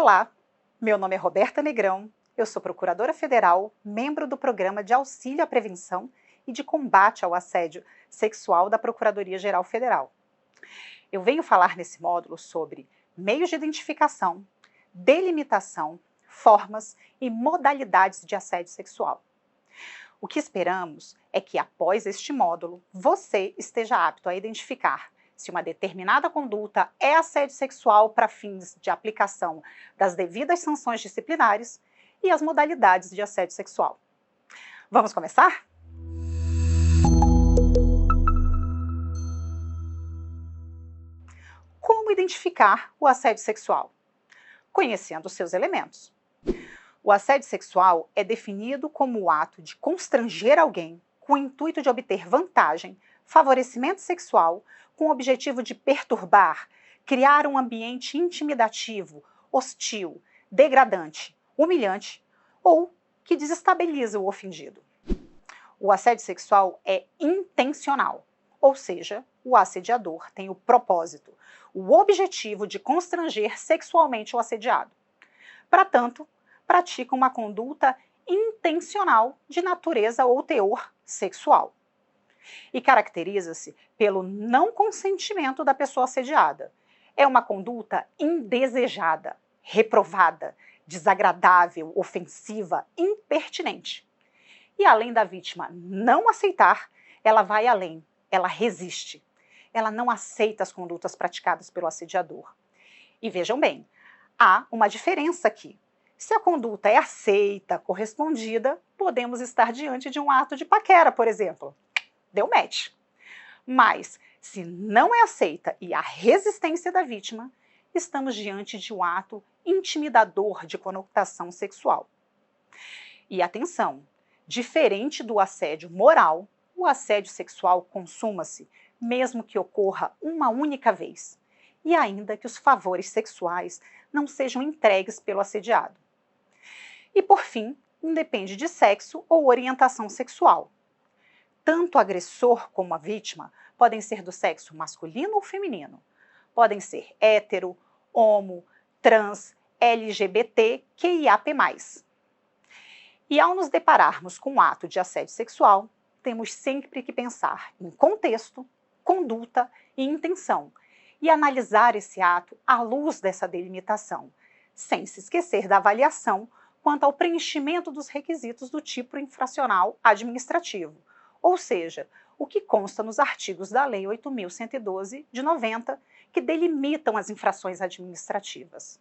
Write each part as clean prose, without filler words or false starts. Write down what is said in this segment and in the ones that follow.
Olá, meu nome é Roberta Negrão, eu sou procuradora federal, membro do Programa de Auxílio à Prevenção e de Combate ao Assédio Sexual da Procuradoria-Geral Federal. Eu venho falar nesse módulo sobre meios de identificação, delimitação, formas e modalidades de assédio sexual. O que esperamos é que, após este módulo, você esteja apto a identificar se uma determinada conduta é assédio sexual para fins de aplicação das devidas sanções disciplinares e as modalidades de assédio sexual. Vamos começar? Como identificar o assédio sexual? Conhecendo os seus elementos. O assédio sexual é definido como o ato de constranger alguém com o intuito de obter vantagem, favorecimento sexual, com o objetivo de perturbar, criar um ambiente intimidativo, hostil, degradante, humilhante ou que desestabiliza o ofendido. O assédio sexual é intencional, ou seja, o assediador tem o propósito, o objetivo de constranger sexualmente o assediado. Para tanto, pratica uma conduta intencional de natureza ou teor sexual. E caracteriza-se pelo não consentimento da pessoa assediada. É uma conduta indesejada, reprovada, desagradável, ofensiva, impertinente. E além da vítima não aceitar, ela vai além, ela resiste. Ela não aceita as condutas praticadas pelo assediador. E vejam bem, há uma diferença aqui. Se a conduta é aceita, correspondida, podemos estar diante de um ato de paquera, por exemplo. Deu match. Mas, se não é aceita e há resistência da vítima, estamos diante de um ato intimidador de conotação sexual. E atenção, diferente do assédio moral, o assédio sexual consuma-se, mesmo que ocorra uma única vez, e ainda que os favores sexuais não sejam entregues pelo assediado. E, por fim, independe de sexo ou orientação sexual. Tanto o agressor como a vítima podem ser do sexo masculino ou feminino. Podem ser hétero, homo, trans, LGBT, QIAP+. E ao nos depararmos com um ato de assédio sexual, temos sempre que pensar em contexto, conduta e intenção, e analisar esse ato à luz dessa delimitação, sem se esquecer da avaliação quanto ao preenchimento dos requisitos do tipo infracional administrativo, ou seja, o que consta nos artigos da Lei 8.112, de 90, que delimitam as infrações administrativas.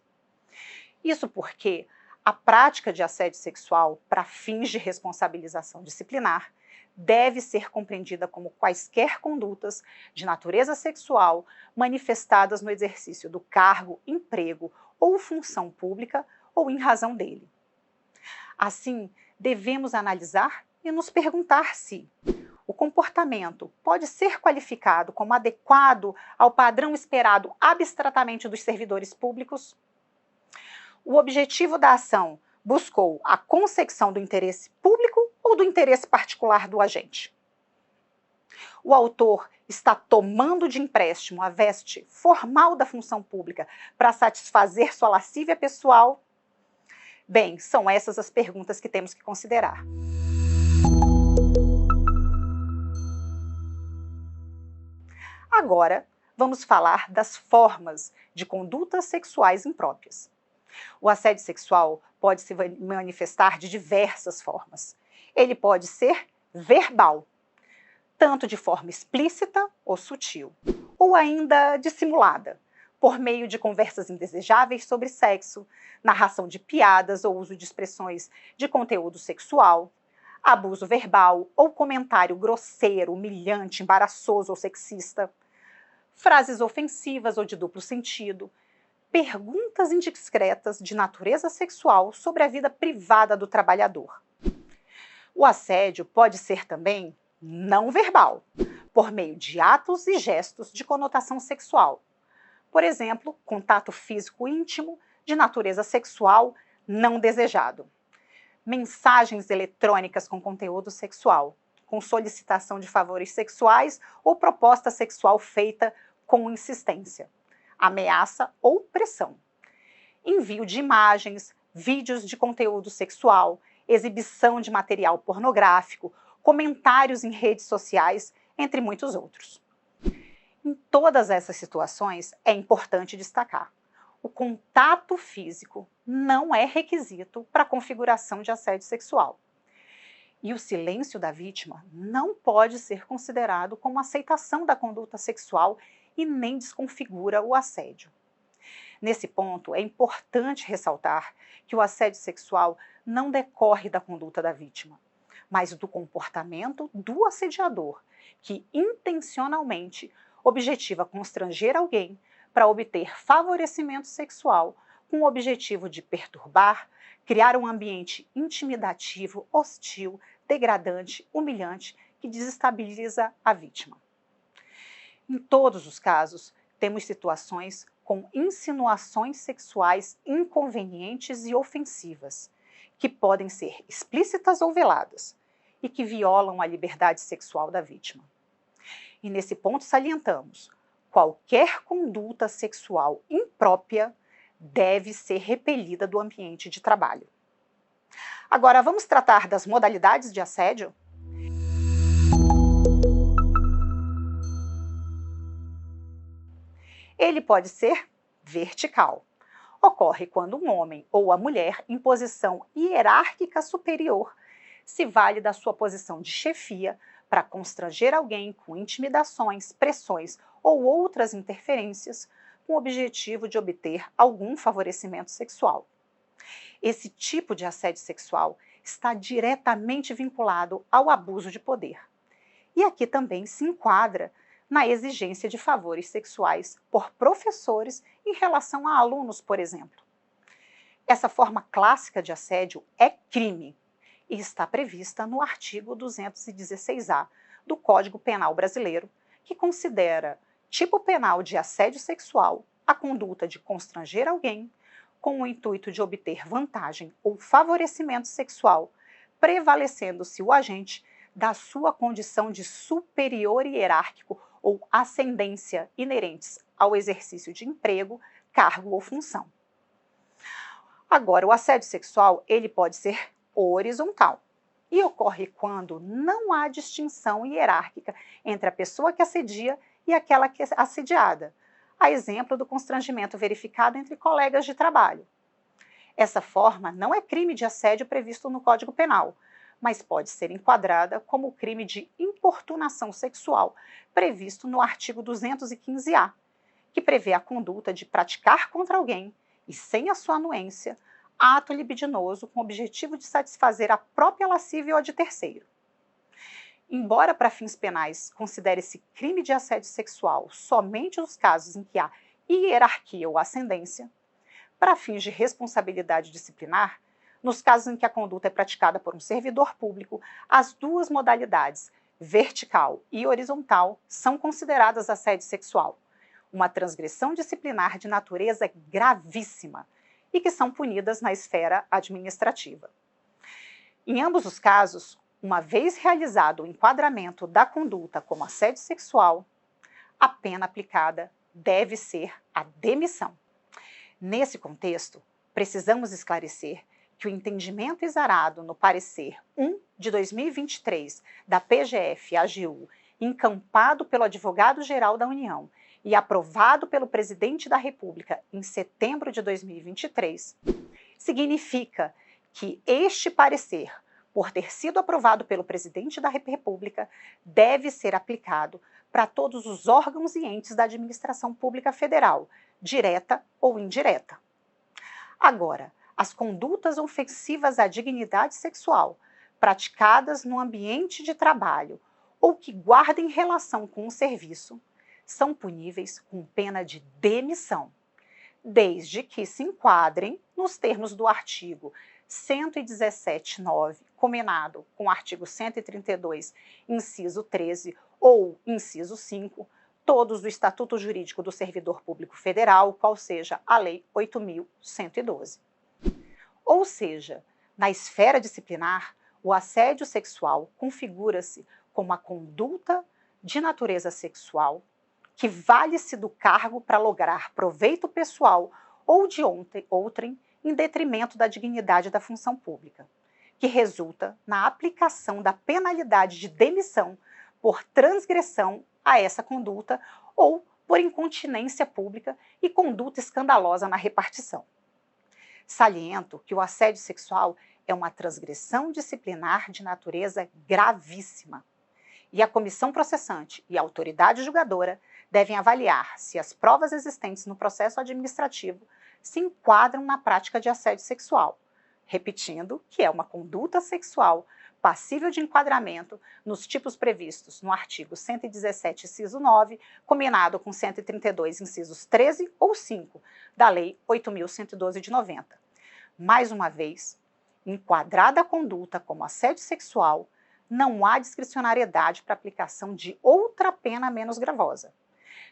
Isso porque a prática de assédio sexual para fins de responsabilização disciplinar deve ser compreendida como quaisquer condutas de natureza sexual manifestadas no exercício do cargo, emprego ou função pública ou em razão dele. Assim, devemos analisar e nos perguntar se o comportamento pode ser qualificado como adequado ao padrão esperado abstratamente dos servidores públicos. O objetivo da ação buscou a consecução do interesse público ou do interesse particular do agente. O autor está tomando de empréstimo a veste formal da função pública para satisfazer sua lascívia pessoal? Bem, são essas as perguntas que temos que considerar. Agora, vamos falar das formas de condutas sexuais impróprias. O assédio sexual pode se manifestar de diversas formas. Ele pode ser verbal, tanto de forma explícita ou sutil, ou ainda dissimulada, por meio de conversas indesejáveis sobre sexo, narração de piadas ou uso de expressões de conteúdo sexual, abuso verbal ou comentário grosseiro, humilhante, embaraçoso ou sexista, frases ofensivas ou de duplo sentido, perguntas indiscretas de natureza sexual sobre a vida privada do trabalhador. O assédio pode ser também não verbal, por meio de atos e gestos de conotação sexual. Por exemplo, contato físico íntimo de natureza sexual não desejado. Mensagens eletrônicas com conteúdo sexual, com solicitação de favores sexuais ou proposta sexual feita com insistência, ameaça ou pressão. envio de imagens, vídeos de conteúdo sexual, exibição de material pornográfico, comentários em redes sociais, entre muitos outros. Em todas essas situações, é importante destacar: o contato físico não é requisito para a configuração de assédio sexual. E o silêncio da vítima não pode ser considerado como aceitação da conduta sexual e nem desconfigura o assédio. Nesse ponto, é importante ressaltar que o assédio sexual não decorre da conduta da vítima, mas do comportamento do assediador, que intencionalmente objetiva constranger alguém para obter favorecimento sexual com o objetivo de perturbar, criar um ambiente intimidativo, hostil, degradante, humilhante, que desestabiliza a vítima. Em todos os casos, temos situações com insinuações sexuais inconvenientes e ofensivas, que podem ser explícitas ou veladas, e que violam a liberdade sexual da vítima. E nesse ponto salientamos: qualquer conduta sexual imprópria deve ser repelida do ambiente de trabalho. Agora, vamos tratar das modalidades de assédio? Ele pode ser vertical. Ocorre quando um homem ou a mulher em posição hierárquica superior se vale da sua posição de chefia para constranger alguém com intimidações, pressões ou outras interferências com o objetivo de obter algum favorecimento sexual. Esse tipo de assédio sexual está diretamente vinculado ao abuso de poder. E aqui também se enquadra na exigência de favores sexuais por professores em relação a alunos, por exemplo. Essa forma clássica de assédio é crime e está prevista no artigo 216-A do Código Penal Brasileiro, que considera tipo penal de assédio sexual a conduta de constranger alguém com o intuito de obter vantagem ou favorecimento sexual, prevalecendo-se o agente da sua condição de superior hierárquico ou ascendência inerentes ao exercício de emprego, cargo ou função. Agora, o assédio sexual ele pode ser horizontal e ocorre quando não há distinção hierárquica entre a pessoa que assedia e aquela que é assediada, a exemplo do constrangimento verificado entre colegas de trabalho. Essa forma não é crime de assédio previsto no Código Penal, mas pode ser enquadrada como crime de importunação sexual, previsto no artigo 215-A, que prevê a conduta de praticar contra alguém, e sem a sua anuência, ato libidinoso com o objetivo de satisfazer a própria lascívia ou a de terceiro. Embora para fins penais considere-se crime de assédio sexual somente os casos em que há hierarquia ou ascendência, para fins de responsabilidade disciplinar, nos casos em que a conduta é praticada por um servidor público, as duas modalidades, vertical e horizontal, são consideradas assédio sexual, uma transgressão disciplinar de natureza gravíssima e que são punidas na esfera administrativa. Em ambos os casos, uma vez realizado o enquadramento da conduta como assédio sexual, a pena aplicada deve ser a demissão. Nesse contexto, precisamos esclarecer que o entendimento exarado no parecer 1 de 2023 da PGF-AGU, encampado pelo Advogado-Geral da União e aprovado pelo Presidente da República em setembro de 2023, significa que este parecer, por ter sido aprovado pelo Presidente da República, deve ser aplicado para todos os órgãos e entes da administração pública federal, direta ou indireta. Agora, as condutas ofensivas à dignidade sexual, praticadas no ambiente de trabalho ou que guardem relação com o serviço, são puníveis com pena de demissão, desde que se enquadrem nos termos do artigo 117.9, combinado com o artigo 132, inciso 13 ou inciso 5, todos do Estatuto Jurídico do Servidor Público Federal, qual seja a Lei 8.112. Ou seja, na esfera disciplinar, o assédio sexual configura-se como a conduta de natureza sexual que vale-se do cargo para lograr proveito pessoal ou de outrem em detrimento da dignidade da função pública, que resulta na aplicação da penalidade de demissão por transgressão a essa conduta ou por incontinência pública e conduta escandalosa na repartição. Saliento que o assédio sexual é uma transgressão disciplinar de natureza gravíssima, e a comissão processante e a autoridade julgadora devem avaliar se as provas existentes no processo administrativo se enquadram na prática de assédio sexual, repetindo que é uma conduta sexual passível de enquadramento nos tipos previstos no artigo 117, inciso 9, combinado com 132, incisos 13 ou 5, da Lei 8.112 de 90. Mais uma vez, enquadrada a conduta como assédio sexual, não há discricionariedade para aplicação de outra pena menos gravosa.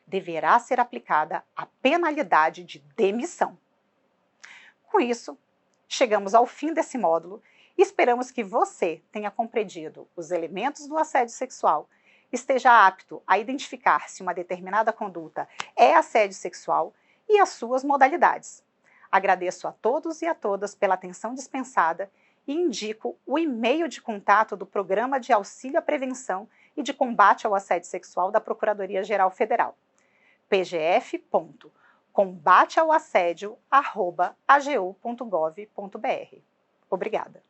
Deverá ser aplicada a penalidade de demissão. Com isso, chegamos ao fim desse módulo e esperamos que você tenha compreendido os elementos do assédio sexual, esteja apto a identificar se uma determinada conduta é assédio sexual e as suas modalidades. Agradeço a todos e a todas pela atenção dispensada e indico o e-mail de contato do Programa de Auxílio à Prevenção e de Combate ao Assédio Sexual da Procuradoria-Geral Federal, pgf.combateaoassédio@agu.gov.br. Obrigada.